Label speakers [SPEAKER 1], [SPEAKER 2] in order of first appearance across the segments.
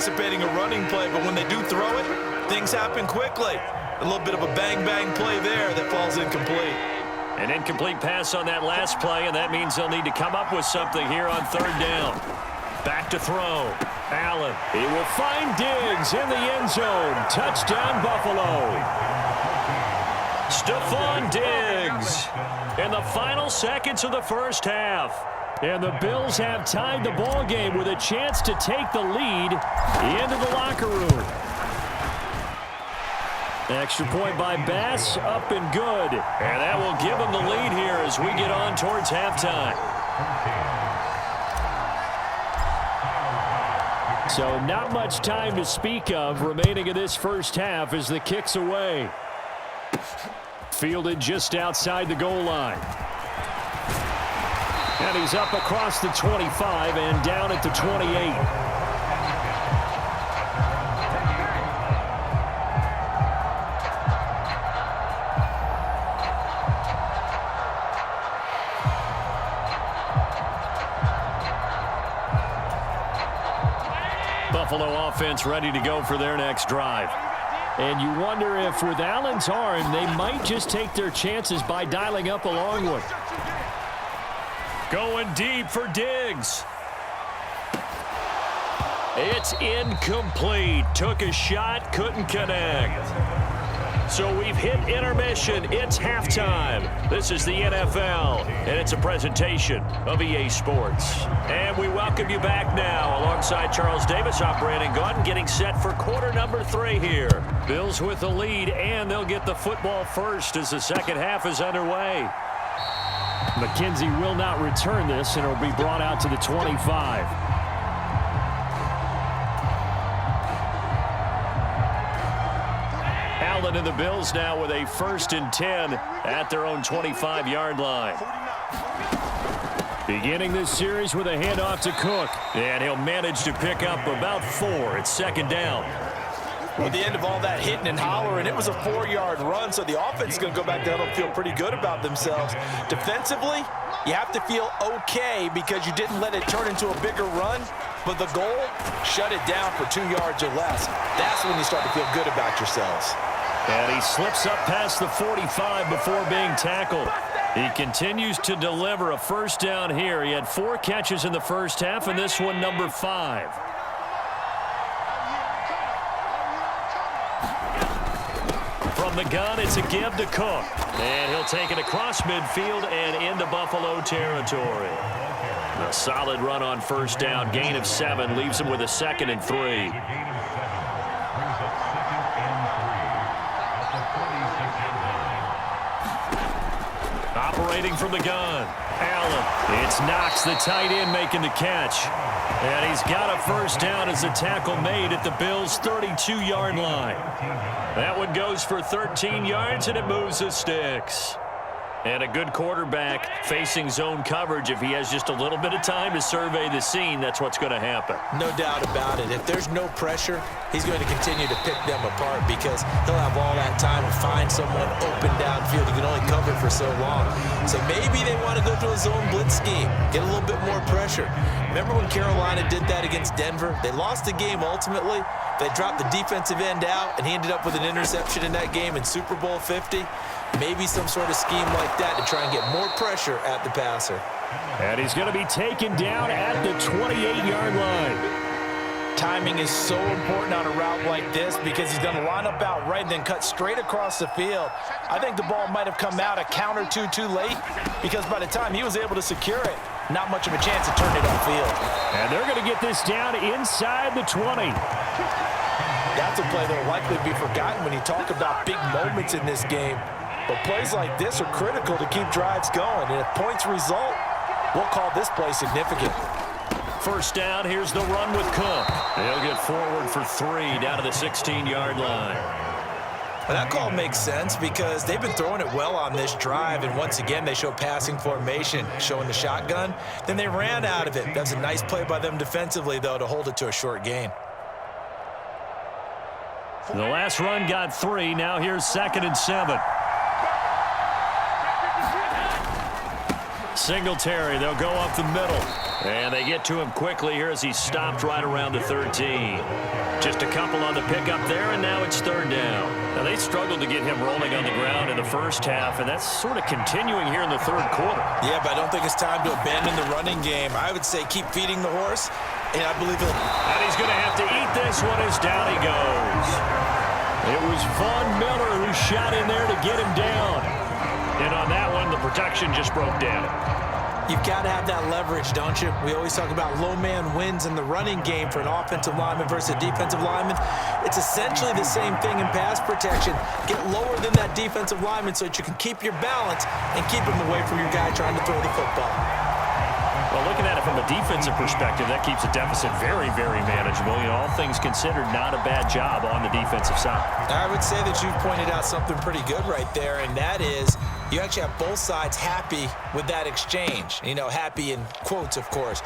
[SPEAKER 1] anticipating a running play, but when they do throw it, things happen quickly. A little bit of a bang-bang play there that falls incomplete.
[SPEAKER 2] An incomplete pass on that last play, and that means they'll need to come up with something here on third down. Back to throw. Allen. He will find Diggs in the end zone. Touchdown, Buffalo. Stephon Diggs in the final seconds of the first half. And the Bills have tied the ball game with a chance to take the lead into the locker room. Extra point by Bass, up and good. And that will give them the lead here as we get on towards halftime. So not much time to speak of remaining in this first half as the kick's away. Fielded just outside the goal line. And he's up across the 25 and down at the 28. Buffalo offense ready to go for their next drive. And you wonder if with Allen's arm, they might just take their chances by dialing up a long one. Going deep for Diggs. It's incomplete. Took a shot, couldn't connect. So we've hit intermission. It's halftime. This is the NFL, and it's a presentation of EA Sports. And we welcome you back now. Alongside Charles Davis, I'm Brandon Gaudin, getting set for quarter number 3 here. Bills with the lead, and they'll get the football first as the second half is underway. McKenzie will not return this, and it'll be brought out to the 25. Allen and the Bills now with a 1st and 10 at their own 25-yard line. Beginning this series with a handoff to Cook, and he'll manage to pick up about 4. It's 2nd down.
[SPEAKER 1] At the end of all that hitting and hollering, it was a 4-yard run, so the offense is going to go back down and feel pretty good about themselves. Defensively, you have to feel okay because you didn't let it turn into a bigger run, but the goal, shut it down for 2 yards or less. That's when you start to feel good about yourselves.
[SPEAKER 2] And he slips up past the 45 before being tackled. He continues to deliver a 1st down here. He had 4 catches in the first half, and this one number 5. From the gun, it's a give to Cook. And he'll take it across midfield and into Buffalo territory. A solid run on 1st down. Gain of 7 leaves him with a 2nd and 3. Operating from the gun. Allen. It's Knox, the tight end, making the catch. And he's got a 1st down as the tackle made at the Bills' 32-yard line. That one goes for 13 yards, and it moves the sticks. And a good quarterback facing zone coverage. If he has just a little bit of time to survey the scene, that's what's going to happen.
[SPEAKER 1] No doubt about it. If there's no pressure, he's going to continue to pick them apart because he'll have all that time to find someone open downfield. He can only cover for so long. So maybe they want to go to a zone blitz scheme, get a little bit more pressure. Remember when Carolina did that against Denver? They lost the game ultimately. They dropped the defensive end out, and he ended up with an interception in that game in Super Bowl 50. Maybe some sort of scheme like that to try and get more pressure at the passer.
[SPEAKER 2] And he's going to be taken down at the 28-yard line.
[SPEAKER 1] Timing is so important on a route like this because he's going to line up out right and then cut straight across the field. I think the ball might have come out a count or two too late because by the time he was able to secure it, not much of a chance to turn it upfield.
[SPEAKER 2] And they're going to get this down inside the 20.
[SPEAKER 1] That's a play that will likely be forgotten when you talk about big moments in this game. But plays like this are critical to keep drives going. And if points result, we'll call this play significant.
[SPEAKER 2] 1st down, here's the run with Cook. They'll get forward for 3 down to the 16-yard line.
[SPEAKER 1] Well, that call makes sense because they've been throwing it well on this drive, and once again they show passing formation, showing the shotgun. Then they ran out of it. That's a nice play by them defensively, though, to hold it to a short gain.
[SPEAKER 2] The last run got 3. Now here's 2nd and 7. Singletary, they'll go up the middle. And they get to him quickly here as he's stopped right around the 13. Just a couple on the pickup there, and now it's third down. Now, they struggled to get him rolling on the ground in the first half, and that's sort of continuing here in the third quarter.
[SPEAKER 1] Yeah, but I don't think it's time to abandon the running game. I would say keep feeding the horse, and I believe he'll...
[SPEAKER 2] And he's going to have to eat this one as down he goes. It was Von Miller who shot in there to get him down. And on that one, the protection just broke down.
[SPEAKER 1] You've got to have that leverage, don't you? We always talk about low man wins in the running game for an offensive lineman versus a defensive lineman. It's essentially the same thing in pass protection. Get lower than that defensive lineman so that you can keep your balance and keep him away from your guy trying to throw the football.
[SPEAKER 2] Well, looking at it from a defensive perspective, that keeps the deficit very, very manageable. You know, all things considered, not a bad job on the defensive side.
[SPEAKER 1] I would say that you've pointed out something pretty good right there, and that is you actually have both sides happy with that exchange. You know, happy in quotes, of course.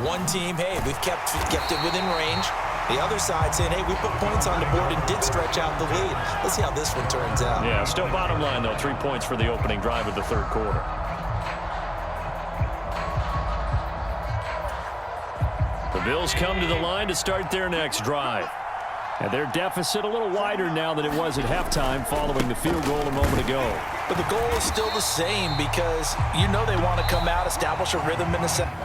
[SPEAKER 1] One team, hey, we've kept it within range. The other side saying, hey, we put points on the board and did stretch out the lead. Let's see how this one turns out.
[SPEAKER 2] Yeah, still bottom line, though, 3 points for the opening drive of the third quarter. The Bills come to the line to start their next drive. And their deficit a little wider now than it was at halftime following the field goal a moment ago.
[SPEAKER 1] But the goal is still the same because you know they want to come out, establish a rhythm in the second.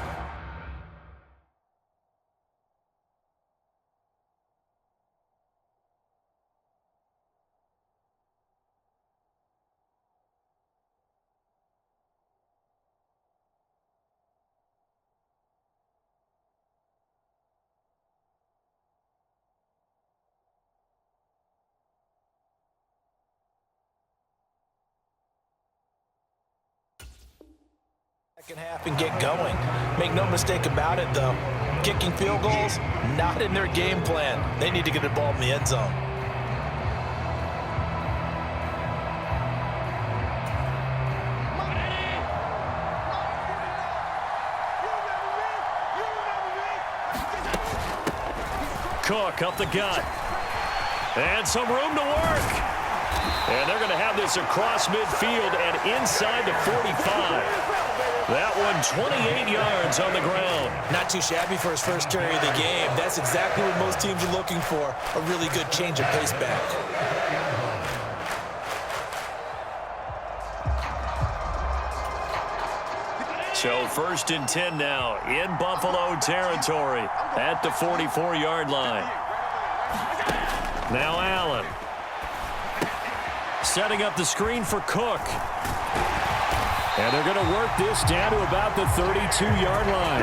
[SPEAKER 1] Second half and get going. Make no mistake about it, though. Kicking field goals, not in their game plan. They need to get the ball in the end zone.
[SPEAKER 2] Cook up the gut. And some room to work. And they're going to have this across midfield and inside the 45. That one 28 yards on the ground. Not too shabby for his first carry of the game. That's exactly what most teams are looking for, a really good change of pace back. So first and 10 now in Buffalo territory at the 44-yard line. Now Allen. Setting up the screen for Cook. And they're going to work this down to about the 32-yard line.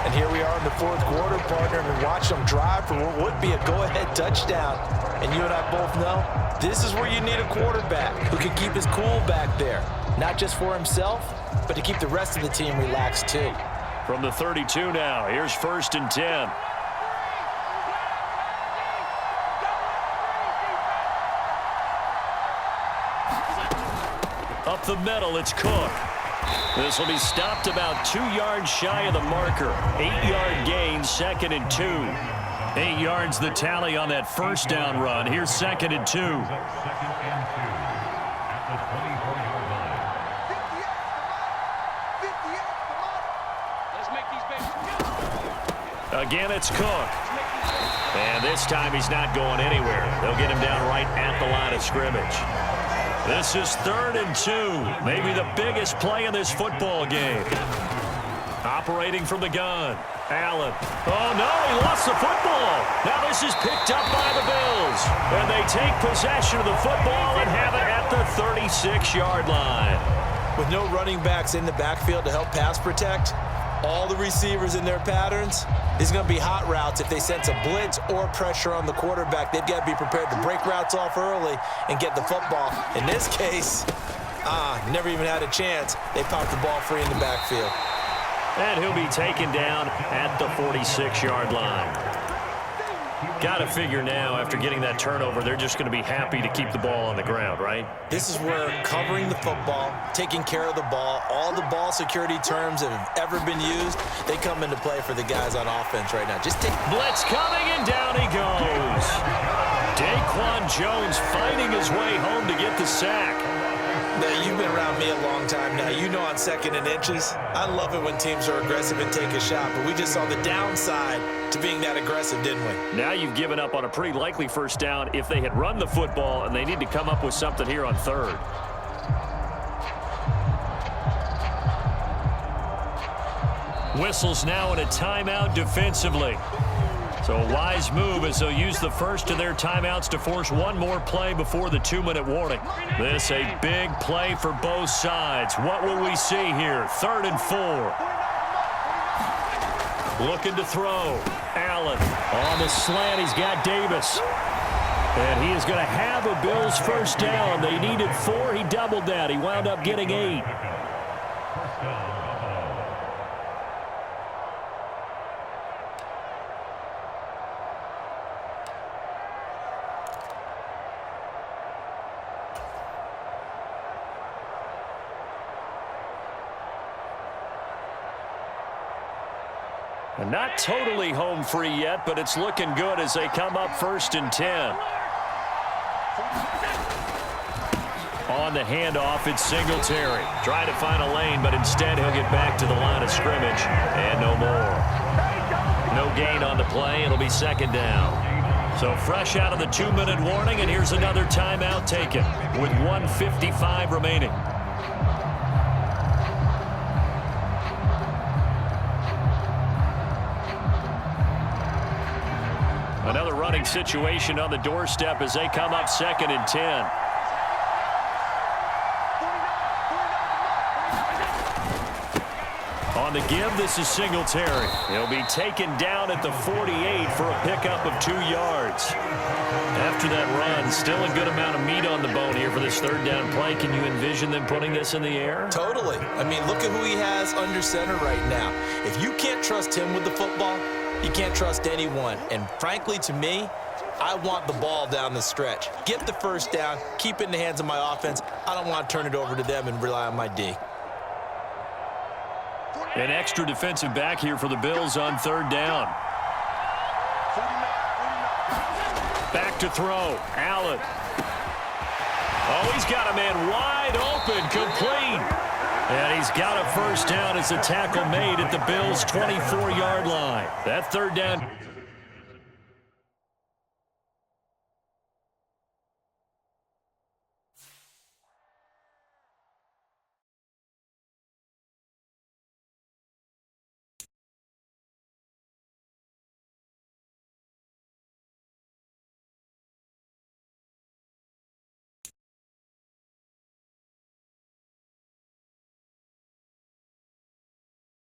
[SPEAKER 1] And here we are in the fourth quarter, partner, and watch them drive for what would be a go-ahead touchdown. And you and I both know this is where you need a quarterback who can keep his cool back there. Not just for himself, but to keep the rest of the team relaxed too.
[SPEAKER 2] From the 32 now, here's first and 10. Up the middle, it's Cook. This will be stopped about 2 yards shy of the marker. 8-yard gain, 2nd and 2. 8 yards the tally on that first down run. Here's 2nd and 2. Again, it's Cook. And this time he's not going anywhere. They'll get him down right at the line of scrimmage. This is 3rd and 2. Maybe the biggest play in this football game. Operating from the gun. Allen. Oh, no, he lost the football. Now this is picked up by the Bills. And they take possession of the football and have it at the 36-yard line.
[SPEAKER 1] With no running backs in the backfield to help pass protect, all the receivers in their patterns, these are going to be hot routes. If they sense a blitz or pressure on the quarterback, they've got to be prepared to break routes off early and get the football. In this case, never even had a chance. They popped the ball free in the backfield.
[SPEAKER 2] And he'll be taken down at the 46-yard line. Got to figure now, after getting that turnover, they're just going to be happy to keep the ball on the ground, right?
[SPEAKER 1] This is where covering the football, taking care of the ball, all the ball security terms that have ever been used, they come into play for the guys on offense right now. Just take...
[SPEAKER 2] Blitz coming, and down he goes. Daquan Jones fighting his way home to get the sack.
[SPEAKER 1] Now, you've been around me a long time now. You know on 2nd and inches, I love it when teams are aggressive and take a shot, but we just saw the downside to being that aggressive, didn't we?
[SPEAKER 2] Now you've given up on a pretty likely first down if they had run the football, and they need to come up with something here on 3rd. Whistles now in a timeout defensively. So a wise move as they'll use the first of their timeouts to force one more play before the 2-minute warning. This a big play for both sides. What will we see here? 3rd and 4. Looking to throw. Allen on the slant. He's got Davis. And he is going to have a Bills first down. They needed 4. He doubled that. He wound up getting 8. And not totally home free yet, but it's looking good as they come up 1st and 10. On the handoff, it's Singletary. Trying to find a lane, but instead he'll get back to the line of scrimmage. And no more. No gain on the play. It'll be 2nd down. So fresh out of the 2-minute warning, and here's another timeout taken with 1:55 remaining. Another running situation on the doorstep as they come up 2nd and 10. On the give, this is Singletary. He'll be taken down at the 48 for a pickup of 2 yards. After that run, still a good amount of meat on the bone here for this 3rd down play. Can you envision them putting this in the air?
[SPEAKER 1] Totally. I mean, look at who he has under center right now. If you can't trust him with the football, you can't trust anyone. And frankly, to me, I want the ball down the stretch. Get the first down, keep it in the hands of my offense. I don't want to turn it over to them and rely on my D.
[SPEAKER 2] An extra defensive back here for the Bills on 3rd down. Back to throw. Allen. Oh, he's got a man wide open, complete. And he's got a first down as a tackle made at the Bills' 24-yard line. That 3rd down.